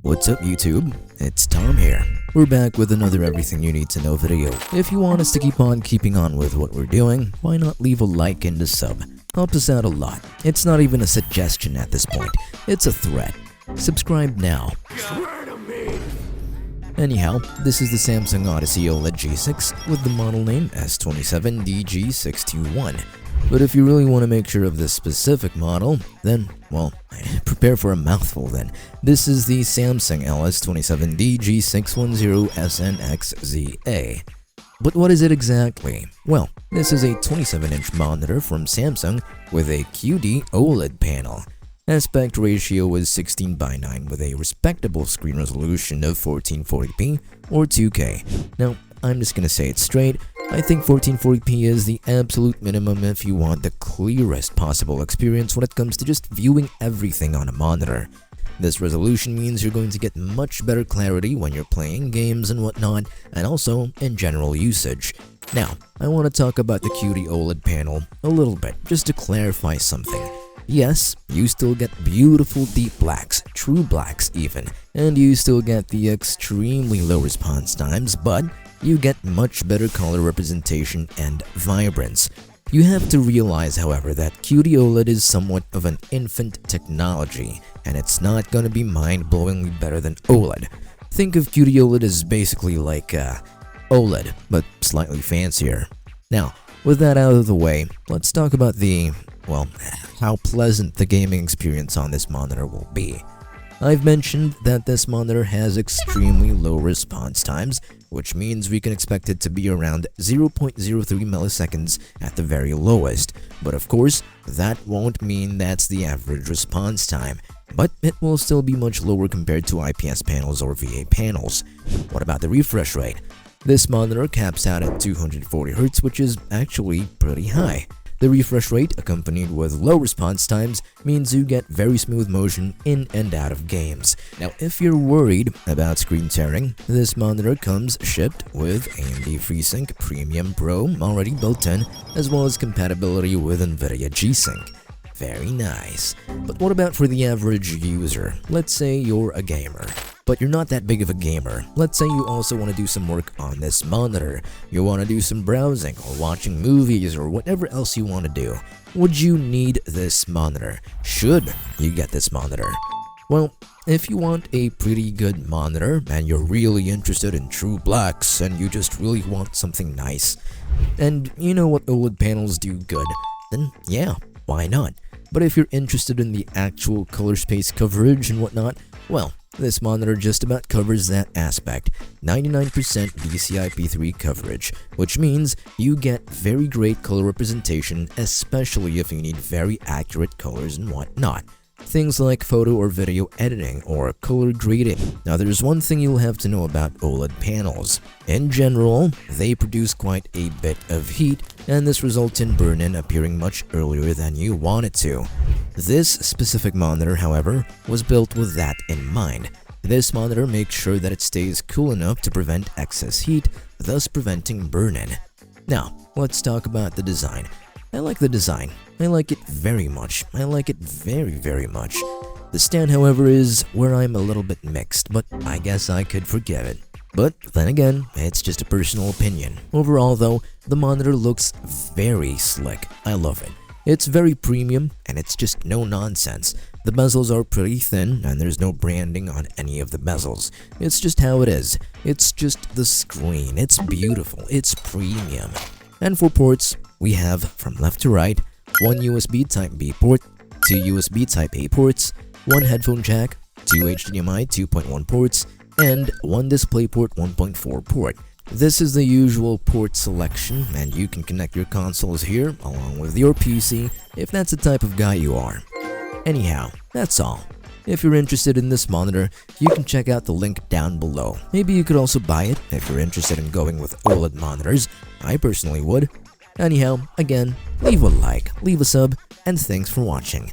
What's up YouTube? It's Tom here. We're back with another Everything You Need to Know video. If you want us to keep on keeping on with what we're doing, why not leave a like and a sub? Helps us out a lot. It's not even a suggestion at this point, it's a threat. Subscribe now. Anyhow, this is the Samsung Odyssey OLED G6 with the model name S27DG621. But if you really want to make sure of this specific model, then, well, prepare for a mouthful then. This is the Samsung LS27DG610SNXZA. But what is it exactly? Well, this is a 27-inch monitor from Samsung with a QD-OLED panel. Aspect ratio is 16:9 with a respectable screen resolution of 1440p or 2K. Now, I'm just gonna say it straight, I think 1440p is the absolute minimum if you want the clearest possible experience when it comes to just viewing everything on a monitor. This resolution means you're going to get much better clarity when you're playing games and whatnot, and also in general usage. Now, I want to talk about the QD-OLED panel a little bit, just to clarify something. Yes, you still get beautiful deep blacks, true blacks even, and you still get the extremely low response times, but you get much better color representation and vibrance. You have to realize, however, that QD-OLED is somewhat of an infant technology, and it's not going to be mind-blowingly better than OLED. Think of QD-OLED as basically like OLED, but slightly fancier. Now, with that out of the way, let's talk about how pleasant the gaming experience on this monitor will be. I've mentioned that this monitor has extremely low response times, which means we can expect it to be around 0.03 milliseconds at the very lowest. But of course, that won't mean that's the average response time, but it will still be much lower compared to IPS panels or VA panels. What about the refresh rate? This monitor caps out at 240Hz, which is actually pretty high. The refresh rate, accompanied with low response times, means you get very smooth motion in and out of games. Now, if you're worried about screen tearing, this monitor comes shipped with AMD FreeSync Premium Pro already built in, as well as compatibility with NVIDIA G-Sync. Very nice. But what about for the average user? Let's say you're a gamer, but you're not that big of a gamer. Let's say you also want to do some work on this monitor. You want to do some browsing or watching movies or whatever else you want to do. Would you need this monitor? Should you get this monitor? Well, if you want a pretty good monitor and you're really interested in true blacks and you just really want something nice, and you know what OLED panels do good, then yeah, why not? But if you're interested in the actual color space coverage and whatnot, well, this monitor just about covers that aspect, 99% DCI-P3 coverage, which means you get very great color representation, especially if you need very accurate colors and whatnot. Things like photo or video editing or color grading. Now, there's one thing you'll have to know about OLED panels. In general, they produce quite a bit of heat, and this results in burn-in appearing much earlier than you want it to. This specific monitor, however, was built with that in mind. This monitor makes sure that it stays cool enough to prevent excess heat, thus preventing burn-in. Now, let's talk about the design. I like the design. I like it very much. I like it very, very much. The stand, however, is where I'm a little bit mixed, but I guess I could forgive it. But then again, it's just a personal opinion. Overall though, the monitor looks very slick. I love it. It's very premium, and it's just no nonsense. The bezels are pretty thin, and there's no branding on any of the bezels. It's just how it is. It's just the screen. It's beautiful. It's premium. And for ports, we have, from left to right, one USB Type-B port, two USB Type-A ports, one headphone jack, two HDMI 2.1 ports, and one DisplayPort 1.4 port. This is the usual port selection, and you can connect your consoles here along with your PC if that's the type of guy you are. Anyhow, that's all. If you're interested in this monitor, you can check out the link down below. Maybe you could also buy it if you're interested in going with OLED monitors. I personally would. Anyhow, again, leave a like, leave a sub, and thanks for watching.